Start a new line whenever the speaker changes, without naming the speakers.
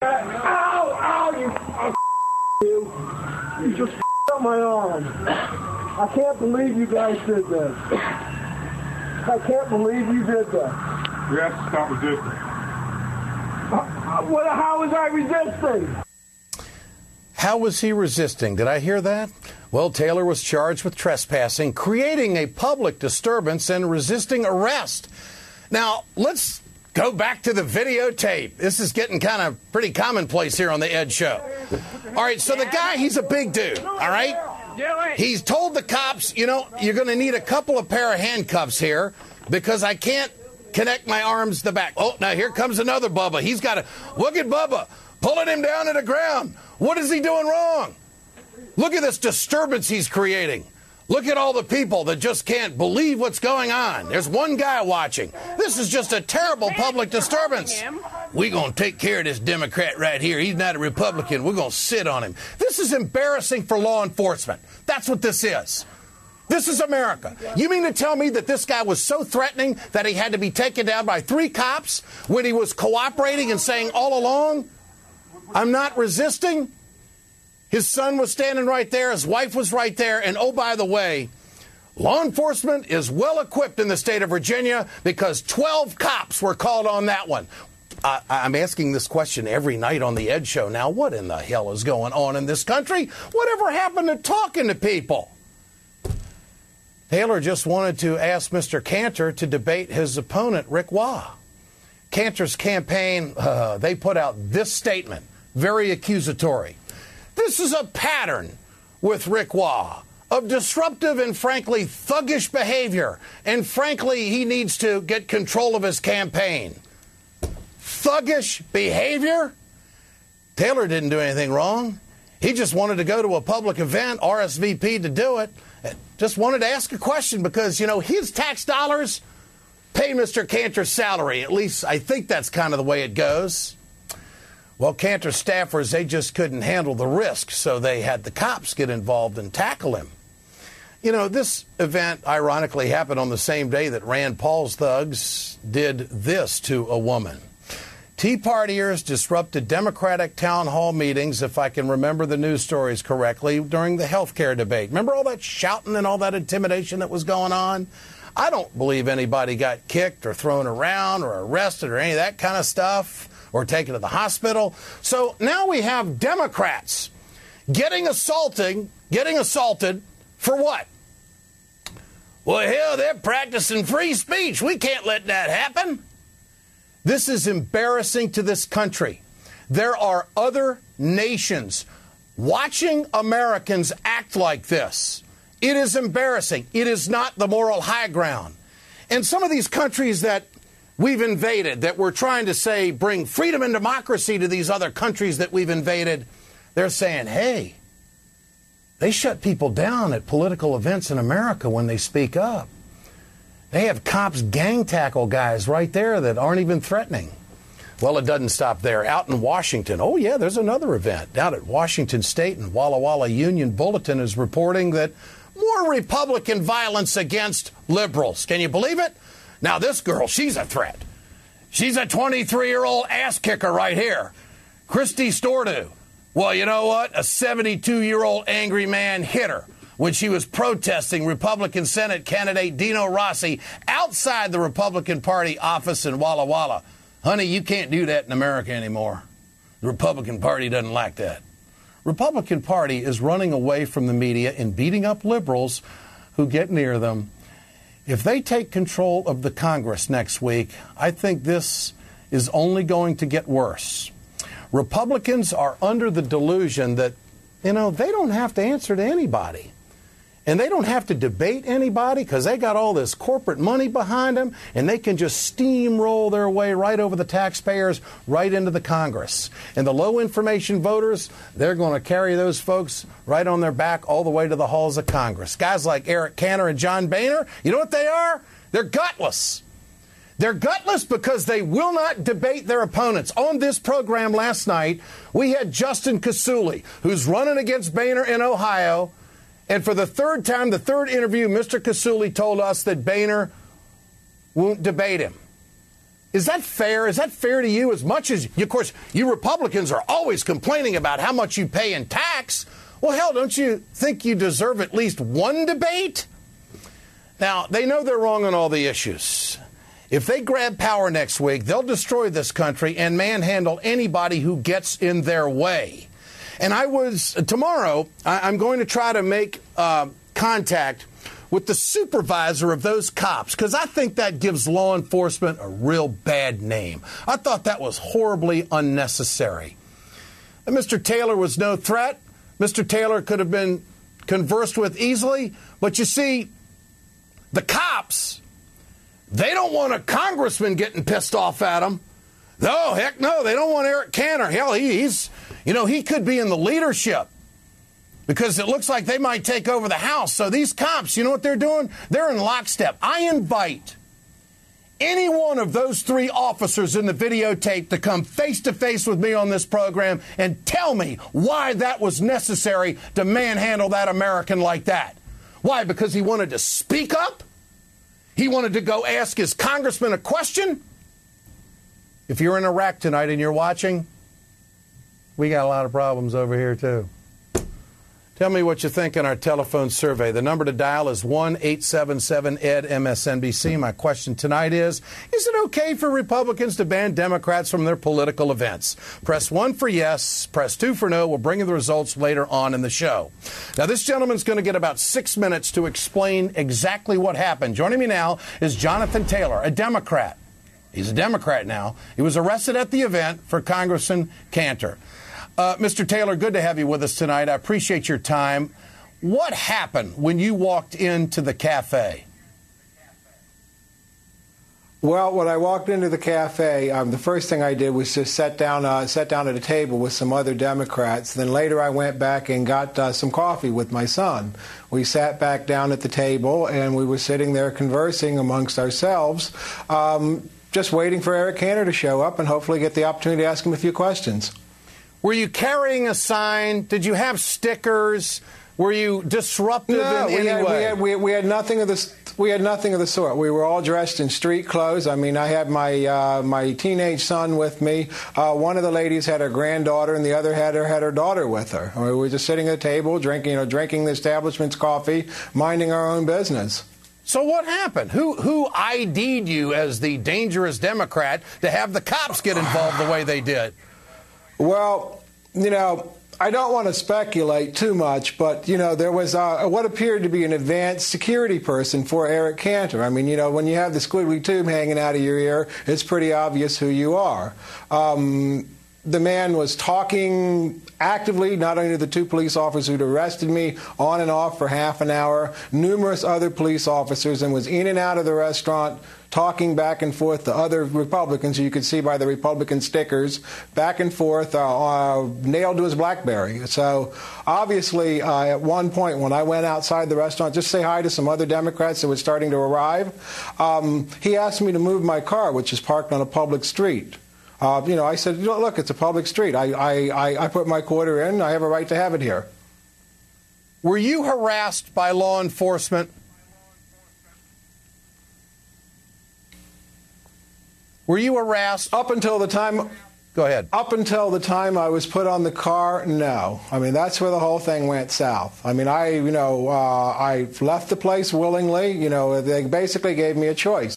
Ow, you just up my arm. I can't believe you guys did this. I can't believe you did that.
You have to stop resisting.
How was I resisting?
How was he resisting? Did I hear that? Well, Taylor was charged with trespassing, creating a public disturbance, and resisting arrest. Now, let's go back to the videotape. This is getting kind of pretty commonplace here on the Ed Show. All right, so the guy, he's a big dude, all right? He's told the cops, you know, you're going to need a couple of pair of handcuffs here because I can't connect my arms to the back. Oh, now here comes another Bubba. He's got to, look at Bubba, pulling him down to the ground. What is he doing wrong? Look at this disturbance he's creating. Look at all the people that just can't believe what's going on. There's one guy watching. This is just a terrible public disturbance. We're going to take care of this Democrat right here. He's not a Republican. We're going to sit on him. This is embarrassing for law enforcement. That's what this is. This is America. You mean to tell me that this guy was so threatening that he had to be taken down by 3 cops when he was cooperating and saying all along, I'm not resisting? His son was standing right there. His wife was right there. And oh, by the way, law enforcement is well equipped in the state of Virginia because 12 cops were called on that one. I'm asking this question every night on the Ed Show now. What in the hell is going on in this country? Whatever happened to talking to people? Taylor just wanted to ask Mr. Cantor to debate his opponent, Rick Waugh. Cantor's campaign, they put out this statement, very accusatory. This is a pattern with Rick Waugh of disruptive and, frankly, thuggish behavior. And, frankly, he needs to get control of his campaign. Thuggish behavior? Taylor didn't do anything wrong. He just wanted to go to a public event, RSVP to do it. Just wanted to ask a question because, you know, his tax dollars pay Mr. Cantor's salary. At least I think that's kind of the way it goes. Well, Cantor staffers, they just couldn't handle the risk, so they had the cops get involved and tackle him. You know, this event, ironically, happened on the same day that Rand Paul's thugs did this to a woman. Tea Partiers disrupted Democratic town hall meetings, if I can remember the news stories correctly, during the health care debate. Remember all that shouting and all that intimidation that was going on? I don't believe anybody got kicked or thrown around or arrested or any of that kind of stuff, or taken to the hospital. So now we have Democrats getting assaulted for what? Well, hell, they're practicing free speech. We can't let that happen. This is embarrassing to this country. There are other nations watching Americans act like this. It is embarrassing. It is not the moral high ground. And some of these countries that we've invaded, that we're trying to say bring freedom and democracy to these other countries that we've invaded, they're saying, hey, they shut people down at political events in America when they speak up. They have cops gang tackle guys right there that aren't even threatening. Well, it doesn't stop there. Out in Washington, oh yeah, there's another event. Out at Washington State, and Walla Walla Union Bulletin is reporting that more Republican violence against liberals. Can you believe it? Now, this girl, she's a threat. She's a 23-year-old ass kicker right here. Christy Stordu. Well, you know what? A 72-year-old angry man hit her when she was protesting Republican Senate candidate Dino Rossi outside the Republican Party office in Walla Walla. Honey, you can't do that in America anymore. The Republican Party doesn't like that. Republican Party is running away from the media and beating up liberals who get near them. If they take control of the Congress next week, I think this is only going to get worse. Republicans are under the delusion that, you know, they don't have to answer to anybody. And they don't have to debate anybody because they got all this corporate money behind them, and they can just steamroll their way right over the taxpayers, right into the Congress. And the low-information voters, they're going to carry those folks right on their back all the way to the halls of Congress. Guys like Eric Cantor and John Boehner, you know what they are? They're gutless. They're gutless because they will not debate their opponents. On this program last night, we had Justin Casuli, who's running against Boehner in Ohio. And for the third time, the third interview, Mr. Casuli told us that Boehner won't debate him. Is that fair? Is that fair to you? As much as, of course, you Republicans are always complaining about how much you pay in tax. Well, hell, don't you think you deserve at least one debate? Now, they know they're wrong on all the issues. If they grab power next week, they'll destroy this country and manhandle anybody who gets in their way. And tomorrow, I'm going to try to make contact with the supervisor of those cops, because I think that gives law enforcement a real bad name. I thought that was horribly unnecessary. And Mr. Taylor was no threat. Mr. Taylor could have been conversed with easily. But you see, the cops, they don't want a congressman getting pissed off at them. No, heck no, they don't want Eric Cantor. Hell, he could be in the leadership, because it looks like they might take over the House. So these cops, you know what they're doing? They're in lockstep. I invite any one of those three officers in the videotape to come face-to-face with me on this program and tell me why that was necessary to manhandle that American like that. Why? Because he wanted to speak up? He wanted to go ask his congressman a question? If you're in Iraq tonight and you're watching, we got a lot of problems over here, too. Tell me what you think in our telephone survey. The number to dial is 1-877-ED-MSNBC. My question tonight is it okay for Republicans to ban Democrats from their political events? Press 1 for yes, press 2 for no. We'll bring you the results later on in the show. Now, this gentleman's going to get about 6 minutes to explain exactly what happened. Joining me now is Jonathan Taylor, a Democrat. He's a Democrat now. He was arrested at the event for Congressman Cantor. Mr. Taylor, good to have you with us tonight. I appreciate your time. What happened when you walked into the cafe?
Well, when I walked into the cafe, the first thing I did was just sat down at a table with some other Democrats. Then later I went back and got some coffee with my son. We sat back down at the table, and we were sitting there conversing amongst ourselves, just waiting for Eric Cantor to show up and hopefully get the opportunity to ask him a few questions.
Were you carrying a sign? Did you have stickers? Were you disruptive in any way?
We had nothing of this. We had nothing of the sort. We were all dressed in street clothes. I mean, I had my teenage son with me. One of the ladies had her granddaughter, and the other had her daughter with her. We were just sitting at a table, drinking the establishment's coffee, minding our own business.
So what happened? Who ID'd you as the dangerous Democrat to have the cops get involved the way they did?
Well, I don't want to speculate too much, but, there was what appeared to be an advanced security person for Eric Cantor. I mean, when you have the squiggly tube hanging out of your ear, it's pretty obvious who you are. The man was talking actively, not only to the two police officers who'd arrested me, on and off for half an hour, numerous other police officers, and was in and out of the restaurant talking back and forth to other Republicans, you could see by the Republican stickers, back and forth, nailed to his BlackBerry. So obviously, at one point when I went outside the restaurant just to say hi to some other Democrats that were starting to arrive, he asked me to move my car, which is parked on a public street. I said, look, it's a public street. I put my quarter in. I have a right to have it here.
Were you harassed by law enforcement? Were you harassed?
Up until the time...
Go ahead.
Up until the time I was put on the car, no. I mean, that's where the whole thing went south. I mean, I left the place willingly. They basically gave me a choice.